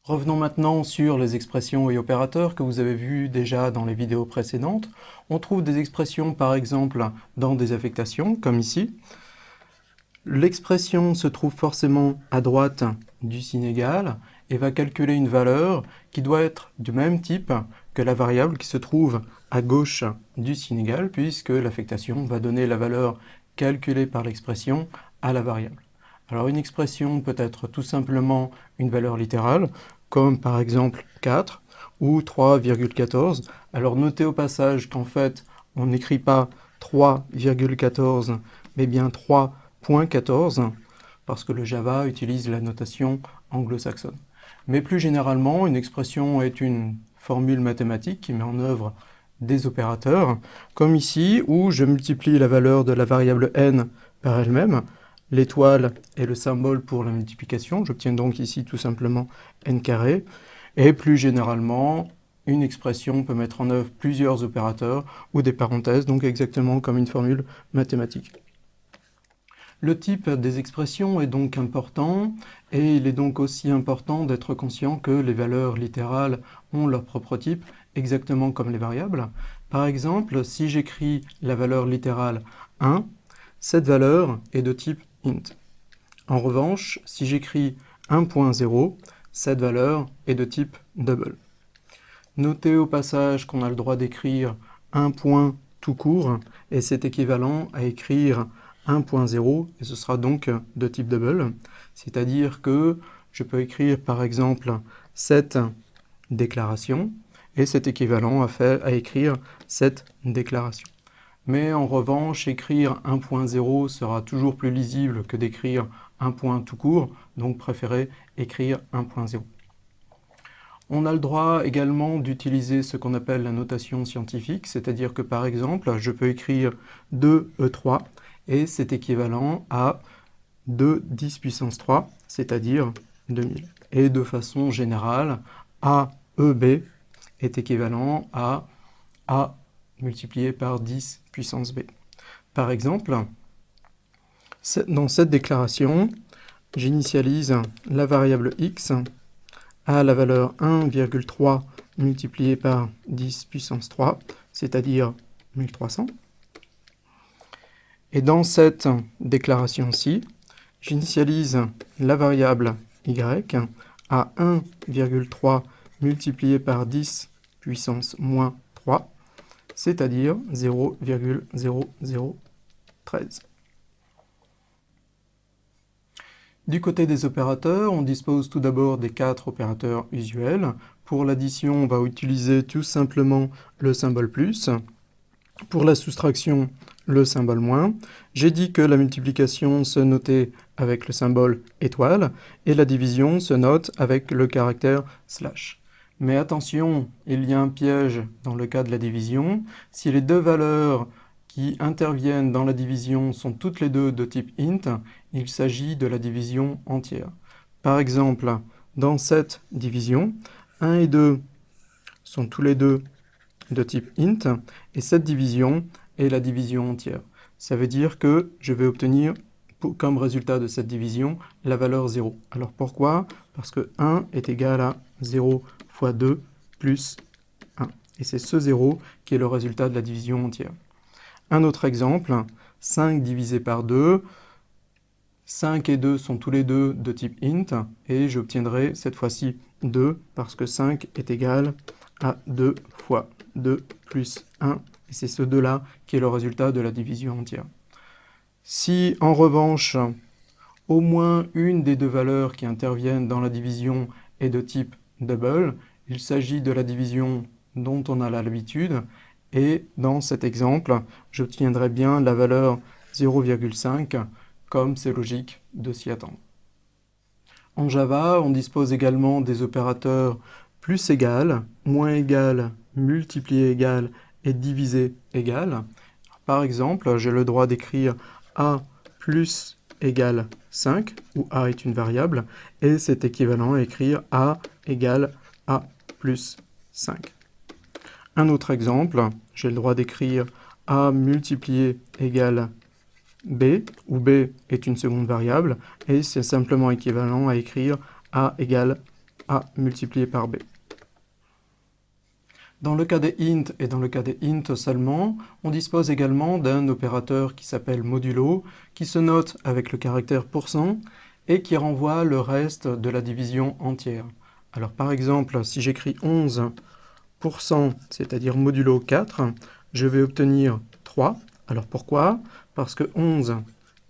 Revenons maintenant sur les expressions et opérateurs que vous avez vus déjà dans les vidéos précédentes. On trouve des expressions par exemple dans des affectations, comme ici. L'expression se trouve forcément à droite du signe égal et va calculer une valeur qui doit être du même type que la variable qui se trouve à gauche du signe égal, puisque l'affectation va donner la valeur calculée par l'expression à la variable. Alors une expression peut être tout simplement une valeur littérale, comme par exemple 4 ou 3,14. Alors notez au passage qu'en fait, on n'écrit pas 3,14, mais bien 3.14, parce que le Java utilise la notation anglo-saxonne. Mais plus généralement, une expression est une formule mathématique qui met en œuvre des opérateurs, comme ici, où je multiplie la valeur de la variable n par elle-même. L'étoile est le symbole pour la multiplication, j'obtiens donc ici tout simplement n carré. Et plus généralement, une expression peut mettre en œuvre plusieurs opérateurs ou des parenthèses, donc exactement comme une formule mathématique. Le type des expressions est donc important, et il est donc aussi important d'être conscient que les valeurs littérales ont leur propre type, exactement comme les variables. Par exemple, si j'écris la valeur littérale 1, cette valeur est de type int. En revanche, si j'écris 1.0, cette valeur est de type double. Notez au passage qu'on a le droit d'écrire un point tout court, et c'est équivalent à écrire 1.0, et ce sera donc de type double, c'est-à-dire que je peux écrire par exemple cette déclaration, et c'est équivalent à écrire cette déclaration. Mais en revanche, écrire 1.0 sera toujours plus lisible que d'écrire un point tout court, donc préférez écrire 1.0. On a le droit également d'utiliser ce qu'on appelle la notation scientifique, c'est-à-dire que par exemple, je peux écrire 2e3, et c'est équivalent à 2 10 puissance 3, c'est-à-dire 2000. Et de façon générale, AEB est équivalent à A multiplié par 10 puissance B. Par exemple, dans cette déclaration, j'initialise la variable x à la valeur 1,3 multiplié par 10 puissance 3, c'est-à-dire 1300. Et dans cette déclaration-ci, j'initialise la variable y à 1,3 multiplié par 10 puissance moins 3, c'est-à-dire 0,0013. Du côté des opérateurs, on dispose tout d'abord des 4 opérateurs usuels. Pour l'addition, on va utiliser tout simplement le symbole plus. Pour la soustraction, le symbole moins. J'ai dit que la multiplication se notait avec le symbole étoile et la division se note avec le caractère slash. Mais attention, il y a un piège dans le cas de la division. Si les deux valeurs qui interviennent dans la division sont toutes les deux de type int, il s'agit de la division entière. Par exemple, dans cette division, 1 et 2 sont tous les deux de type int, et cette division est la division entière. Ça veut dire que je vais obtenir comme résultat de cette division la valeur 0. Alors pourquoi? Parce que 1 est égal à 0 fois 2 plus 1. Et c'est ce 0 qui est le résultat de la division entière. Un autre exemple, 5 divisé par 2, 5 et 2 sont tous les deux de type int, et j'obtiendrai cette fois-ci 2, parce que 5 est égal à 2 fois 2 plus 1, et c'est ce 2-là qui est le résultat de la division entière. Si en revanche, au moins une des deux valeurs qui interviennent dans la division est de type double, il s'agit de la division dont on a l'habitude, et dans cet exemple, j'obtiendrai bien la valeur 0,5, comme c'est logique de s'y attendre. En Java, on dispose également des opérateurs plus égal, moins égal, multiplié égal et divisé égal. Par exemple, j'ai le droit d'écrire a plus égale 5, où a est une variable, et c'est équivalent à écrire a égale a plus 5. Un autre exemple, j'ai le droit d'écrire a multiplié égale b, où b est une seconde variable, et c'est simplement équivalent à écrire a égale a multiplié par b. Dans le cas des int et dans le cas des int seulement, on dispose également d'un opérateur qui s'appelle modulo, qui se note avec le caractère %, et qui renvoie le reste de la division entière. Alors par exemple, si j'écris 11%, c'est-à-dire modulo 4, je vais obtenir 3. Alors pourquoi? Parce que 11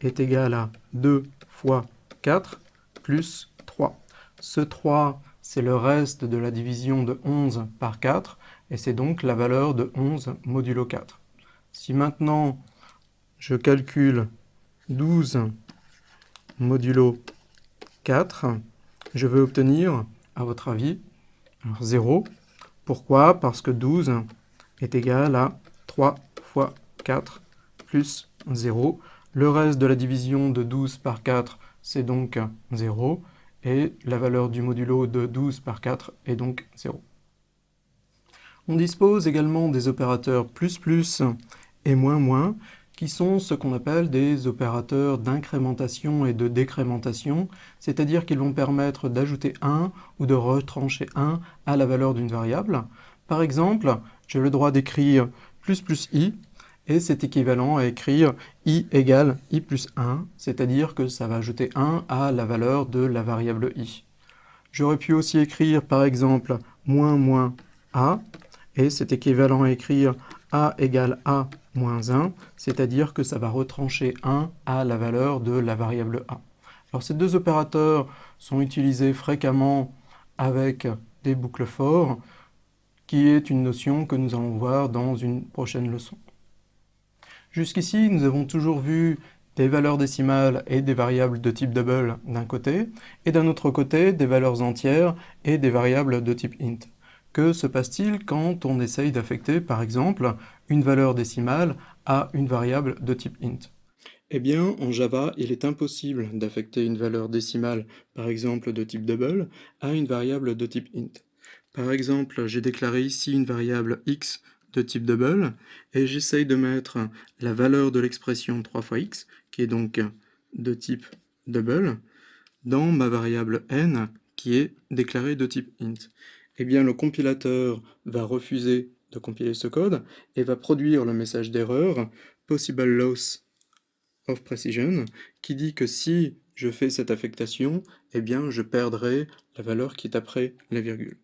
est égal à 2 fois 4 plus 3. Ce 3, c'est le reste de la division de 11 par 4, et c'est donc la valeur de 11 modulo 4. Si maintenant je calcule 12 modulo 4, je vais obtenir, à votre avis, 0. Pourquoi? Parce que 12 est égal à 3 fois 4 plus 0. Le reste de la division de 12 par 4, c'est donc 0. Et la valeur du modulo de 12 par 4 est donc 0. On dispose également des opérateurs plus et moins, qui sont ce qu'on appelle des opérateurs d'incrémentation et de décrémentation, c'est-à-dire qu'ils vont permettre d'ajouter 1 ou de retrancher 1 à la valeur d'une variable. Par exemple, j'ai le droit d'écrire plus i, et c'est équivalent à écrire i égale i plus 1, c'est-à-dire que ça va ajouter 1 à la valeur de la variable i. J'aurais pu aussi écrire par exemple moins a, et c'est équivalent à écrire a égale a moins 1, c'est-à-dire que ça va retrancher 1 à la valeur de la variable a. Alors ces deux opérateurs sont utilisés fréquemment avec des boucles for, qui est une notion que nous allons voir dans une prochaine leçon. Jusqu'ici, nous avons toujours vu des valeurs décimales et des variables de type double d'un côté, et d'un autre côté, des valeurs entières et des variables de type int. Que se passe-t-il quand on essaye d'affecter, par exemple, une valeur décimale à une variable de type int? Eh bien, en Java, il est impossible d'affecter une valeur décimale, par exemple de type double, à une variable de type int. Par exemple, j'ai déclaré ici une variable x de type double, et j'essaye de mettre la valeur de l'expression 3 fois x, qui est donc de type double, dans ma variable n, qui est déclarée de type int. Eh bien, le compilateur va refuser de compiler ce code, et va produire le message d'erreur possible loss of precision, qui dit que si je fais cette affectation, eh bien, je perdrai la valeur qui est après la virgule.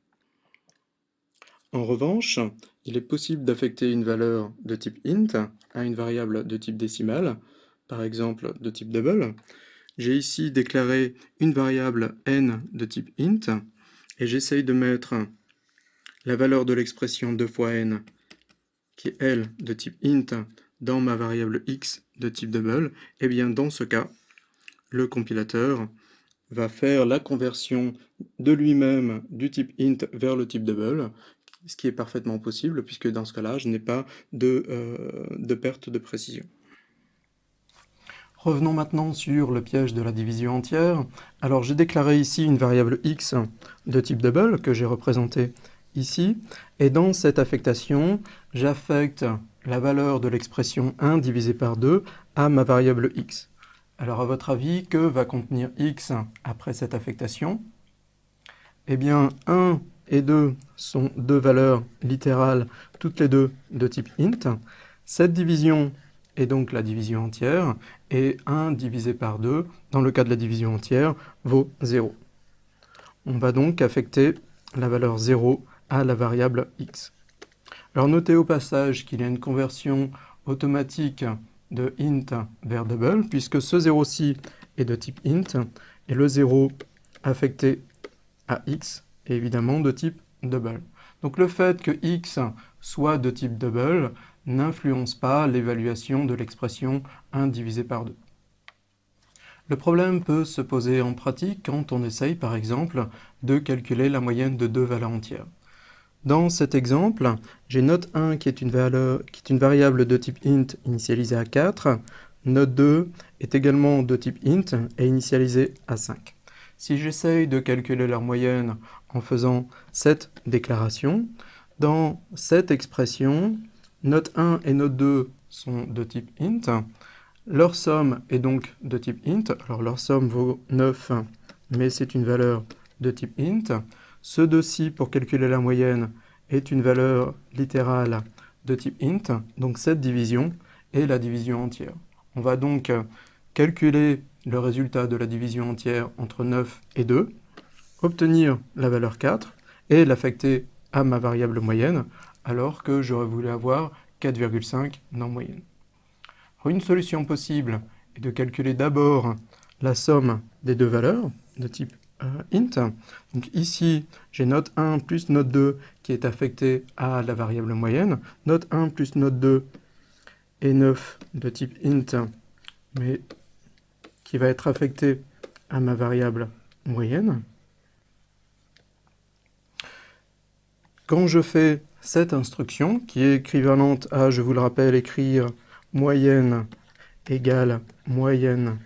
En revanche, il est possible d'affecter une valeur de type int à une variable de type décimal, par exemple de type double. J'ai ici déclaré une variable n de type int, et j'essaye de mettre la valeur de l'expression 2 fois n, qui est elle de type int, dans ma variable x de type double. Et bien dans ce cas, le compilateur va faire la conversion de lui-même du type int vers le type double, ce qui est parfaitement possible, puisque dans ce cas-là, je n'ai pas de perte de précision. Revenons maintenant sur le piège de la division entière. Alors j'ai déclaré ici une variable x de type double, que j'ai représentée ici, et dans cette affectation, j'affecte la valeur de l'expression 1 divisé par 2 à ma variable x. Alors à votre avis, que va contenir x après cette affectation? Eh bien, 1 et 2 sont deux valeurs littérales, toutes les deux de type int. Cette division est donc la division entière, et 1 divisé par 2, dans le cas de la division entière, vaut 0. On va donc affecter la valeur 0 à la variable x. Alors notez au passage qu'il y a une conversion automatique de int vers double, puisque ce 0-ci est de type int, et le 0 affecté à x est évidemment de type double. Donc le fait que x soit de type double n'influence pas l'évaluation de l'expression 1 divisé par 2. Le problème peut se poser en pratique quand on essaye par exemple de calculer la moyenne de deux valeurs entières. Dans cet exemple, j'ai note 1 qui est une variable de type int initialisée à 4, note 2 est également de type int et initialisée à 5. Si j'essaye de calculer leur moyenne en faisant cette déclaration, dans cette expression, note 1 et note 2 sont de type int, leur somme est donc de type int, alors leur somme vaut 9, mais c'est une valeur de type int, Ce 2ci, pour calculer la moyenne, est une valeur littérale de type int, donc cette division est la division entière. On va donc calculer le résultat de la division entière entre 9 et 2, obtenir la valeur 4 et l'affecter à ma variable moyenne, alors que j'aurais voulu avoir 4,5 dans moyenne. Alors, une solution possible est de calculer d'abord la somme des deux valeurs de type int. Donc ici, j'ai note 1 plus note 2 qui est affectée à la variable moyenne. Note 1 plus note 2 est 9 de type int, mais qui va être affectée à ma variable moyenne. Quand je fais cette instruction, qui est équivalente à, je vous le rappelle, écrire moyenne égale moyenne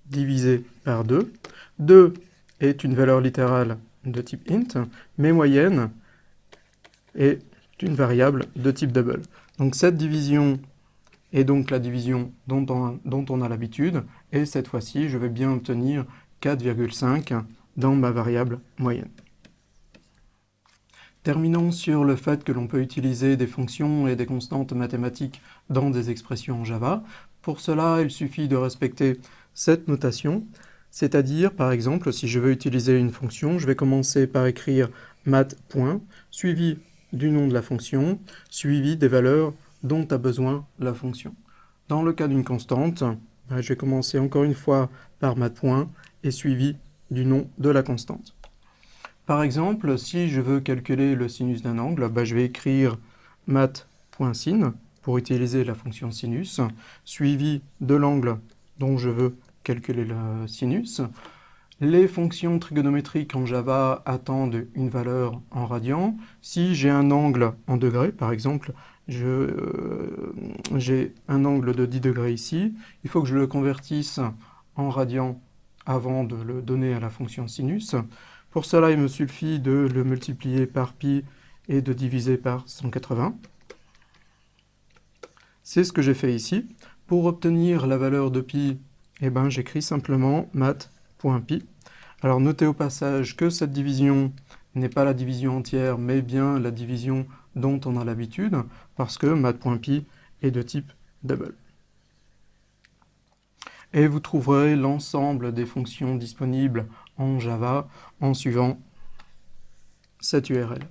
divisé par 2, 2 est une valeur littérale de type int, mais moyenne est une variable de type double. Donc cette division est donc la division dont on a l'habitude, et cette fois-ci, je vais bien obtenir 4,5 dans ma variable moyenne. Terminons sur le fait que l'on peut utiliser des fonctions et des constantes mathématiques dans des expressions en Java. Pour cela, il suffit de respecter cette notation, c'est-à-dire, par exemple, si je veux utiliser une fonction, je vais commencer par écrire math. Suivi du nom de la fonction, suivi des valeurs dont a besoin la fonction. Dans le cas d'une constante, je vais commencer encore une fois par math. Et suivi du nom de la constante. Par exemple, si je veux calculer le sinus d'un angle, je vais écrire math.sin pour utiliser la fonction sinus, suivi de l'angle dont je veux calculer le sinus. Les fonctions trigonométriques en Java attendent une valeur en radians. Si j'ai un angle en degrés, par exemple, j'ai un angle de 10 degrés ici, il faut que je le convertisse en radians avant de le donner à la fonction sinus. Pour cela, il me suffit de le multiplier par pi et de diviser par 180. C'est ce que j'ai fait ici. Pour obtenir la valeur de pi, j'écris simplement math.pi. Alors notez au passage que cette division n'est pas la division entière, mais bien la division dont on a l'habitude, parce que math.pi est de type double. Et vous trouverez l'ensemble des fonctions disponibles en Java en suivant cette URL.